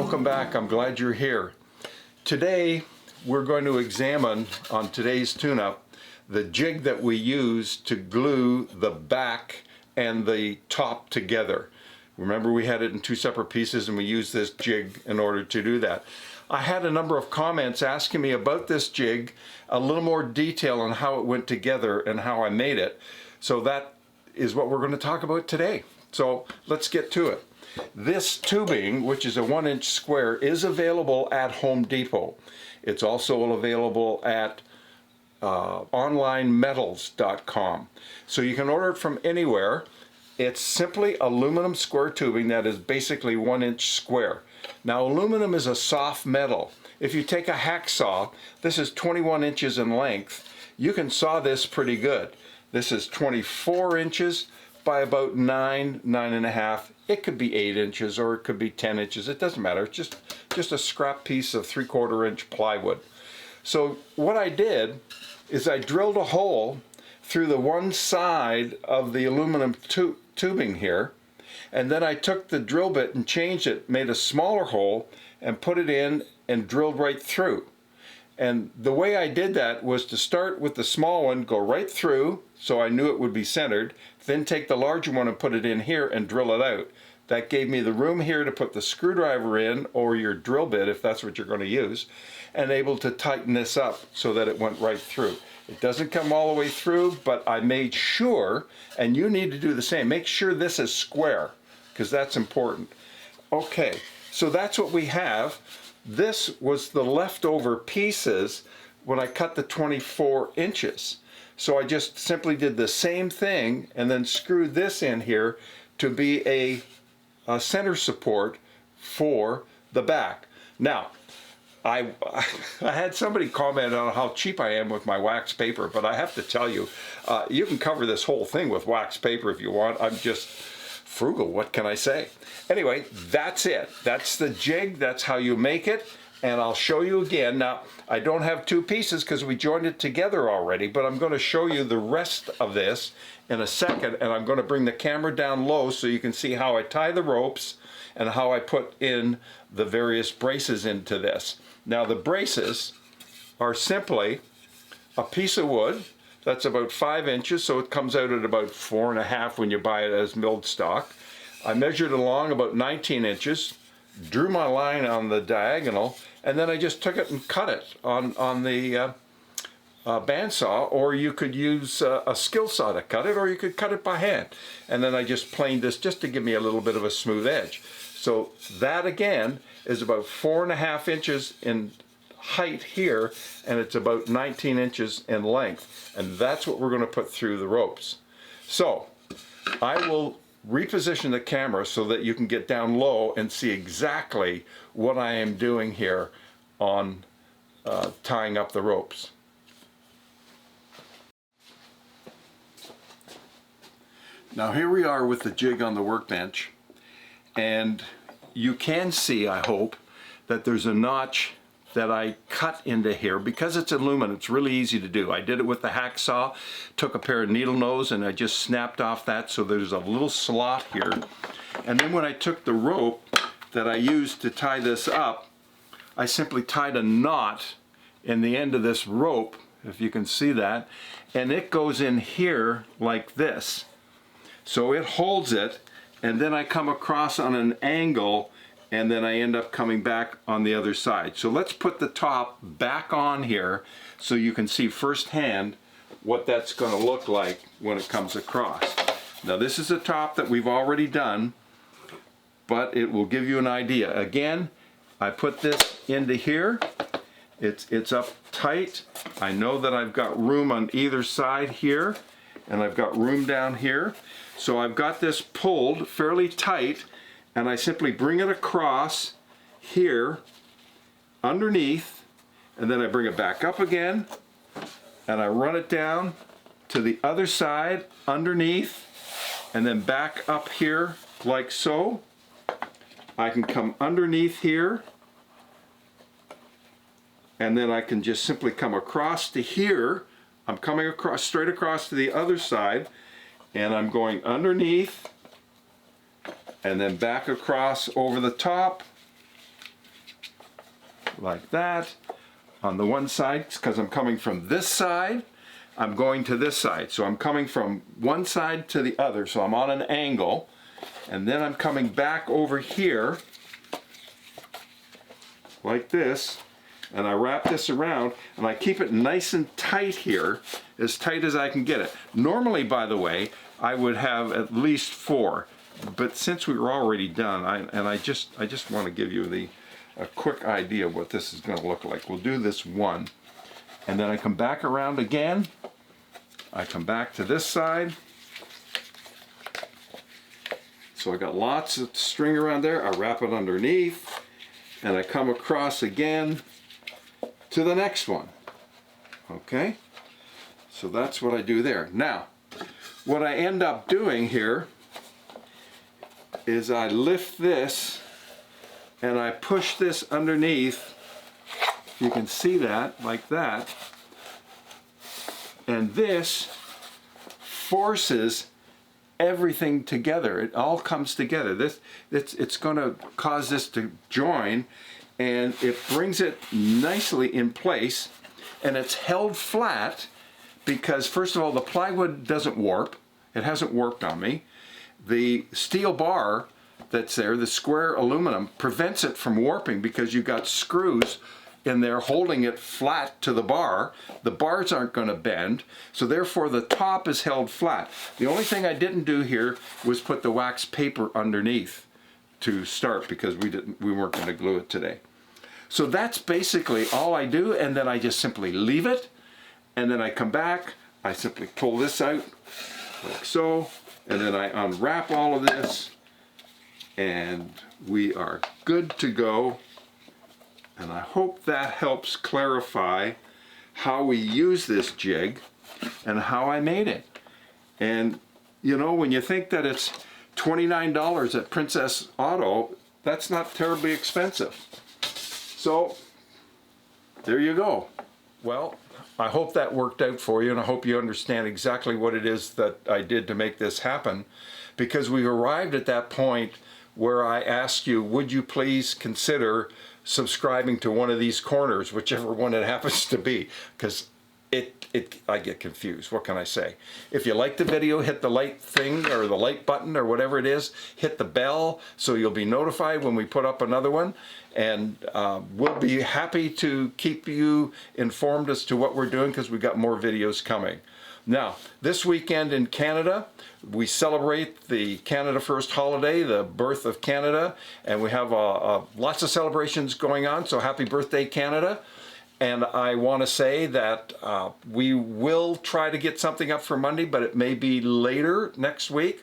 Welcome back. I'm glad you're here. Today we're going to examine on today's tune-up the jig that we use to glue the back and the top together. Remember, we had it in two separate pieces and we used this jig in order to do that. I had a number of comments asking me about this jig, a little more detail on how it went together and how I made it. So that is what we're going to talk about today. So let's get to it. This tubing, which is a 1-inch square, is available at Home Depot. It's also available at onlinemetals.com. So you can order it from anywhere. It's simply aluminum square tubing that is basically 1-inch square. Now, aluminum is a soft metal. If you take a hacksaw, this is 21 inches in length. You can saw this pretty good. This is 24 inches by about 9.5. It could be 8 inches or it could be 10 inches. It doesn't matter. It's just a scrap piece of 3/4 inch plywood. So what I did is I drilled a hole through the one side of the aluminum tubing here, and then I took the drill bit and changed it, made a smaller hole and put it in and drilled right through. And the way I did that was to start with the small one, go right through, so I knew it would be centered, then take the larger one and put it in here and drill it out. That gave me the room here to put the screwdriver in, or your drill bit if that's what you're going to use, and able to tighten this up so that it went right through. It doesn't come all the way through, but I made sure, and you need to do the same, make sure this is square, because that's important. Okay, so that's what we have. This was the leftover pieces when I cut the 24 inches. So I just simply did the same thing and then screwed this in here to be a center support for the back. Now, I had somebody comment on how cheap I am with my wax paper, but I have to tell you, you can cover this whole thing with wax paper if you want. I'm just frugal, what can I say? Anyway, that's it. That's the jig, that's how you make it, and I'll show you again. Now, I don't have two pieces because we joined it together already, but I'm going to show you the rest of this in a second, and I'm going to bring the camera down low so you can see how I tie the ropes and how I put in the various braces into this. Now, the braces are simply a piece of wood that's about 5 inches, so it comes out at about 4.5 when you buy it as milled stock. I measured along about 19 inches, drew my line on the diagonal, and then I just took it and cut it on the bandsaw, or you could use a skill saw to cut it, or you could cut it by hand. And then I just planed this just to give me a little bit of a smooth edge. So that again is about 4.5 inches in height here, and it's about 19 inches in length, and that's what we're going to put through the ropes. So I will reposition the camera so that you can get down low and see exactly what I am doing here on tying up the ropes. Now here we are with the jig on the workbench, and you can see, I hope, that there's a notch that I cut into here. Because it's aluminum, it's really easy to do. I did it with the hacksaw, took a pair of needle nose and I just snapped off that so there's a little slot here. And then when I took the rope that I used to tie this up, I simply tied a knot in the end of this rope, if you can see that, and it goes in here like this. So it holds it, and then I come across on an angle, and then I end up coming back on the other side. So let's put the top back on here so you can see firsthand what that's going to look like when it comes across. Now this is a top that we've already done, but it will give you an idea. Again, I put this into here. It's up tight. I know that I've got room on either side here, and I've got room down here. So I've got this pulled fairly tight, and I simply bring it across here underneath, and then I bring it back up again, and I run it down to the other side underneath, and then back up here like so. I can come underneath here, and then I can just simply come across to here. I'm coming across, straight across to the other side, and I'm going underneath and then back across over the top like that. On the one side, because I'm coming from this side, I'm going to this side. So I'm coming from one side to the other. So I'm on an angle. And then I'm coming back over here like this. And I wrap this around and I keep it nice and tight here, as tight as I can get it. Normally, by the way, I would have at least 4. But since we were already done, I just want to give you a quick idea of what this is going to look like. We'll do this one. And then I come back around again. I come back to this side. So I got lots of string around there. I wrap it underneath. And I come across again to the next one. Okay? So that's what I do there. Now, what I end up doing here is I lift this and I push this underneath. You can see that, like that. And this forces everything together. It all comes together. It's going to cause this to join, and it brings it nicely in place, and it's held flat because, first of all, the plywood doesn't warp. It hasn't warped on me. The steel bar that's there, the square aluminum, prevents it from warping because you've got screws in there holding it flat to the bar. The bars aren't going to bend, so therefore the top is held flat. The only thing I didn't do here was put the wax paper underneath to start, because we weren't going to glue it today. So that's basically all I do, and then I just simply leave it, and then I come back, I simply pull this out like so, and then I unwrap all of this, and we are good to go. And I hope that helps clarify how we use this jig and how I made it. And you know, when you think that it's $29 at Princess Auto, that's not terribly expensive. So there you go. Well, I hope that worked out for you, and I hope you understand exactly what it is that I did to make this happen, because we've arrived at that point where I ask you, would you please consider subscribing to one of these corners, whichever one it happens to be, because I get confused. What can I say? If you like the video, hit the like thing or the like button or whatever it is. Hit the bell so you'll be notified when we put up another one. And we'll be happy to keep you informed as to what we're doing, because we've got more videos coming. Now, this weekend in Canada, we celebrate the Canada First holiday, the birth of Canada, and we have lots of celebrations going on, so happy birthday, Canada. And I want to say that we will try to get something up for Monday, but it may be later next week.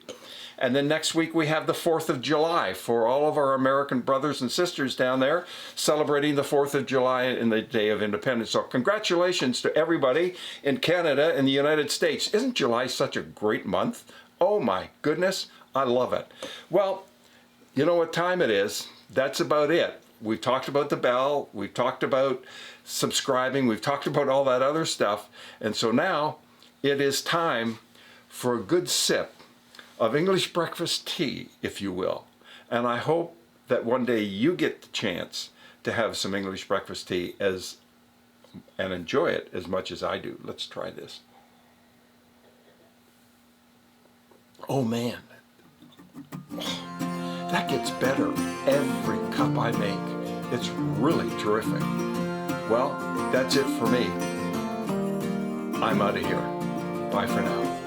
And then next week we have the 4th of July for all of our American brothers and sisters down there, celebrating the 4th of July and the Day of Independence. So congratulations to everybody in Canada and the United States. Isn't July such a great month? Oh my goodness, I love it. Well, you know what time it is. That's about it. We've talked about the bell, we've talked about subscribing, we've talked about all that other stuff. And so now it is time for a good sip of English breakfast tea, if you will. And I hope that one day you get the chance to have some English breakfast tea and enjoy it as much as I do. Let's try this. Oh man, that gets better every cup I make. It's really terrific. Well, that's it for me. I'm out of here. Bye for now.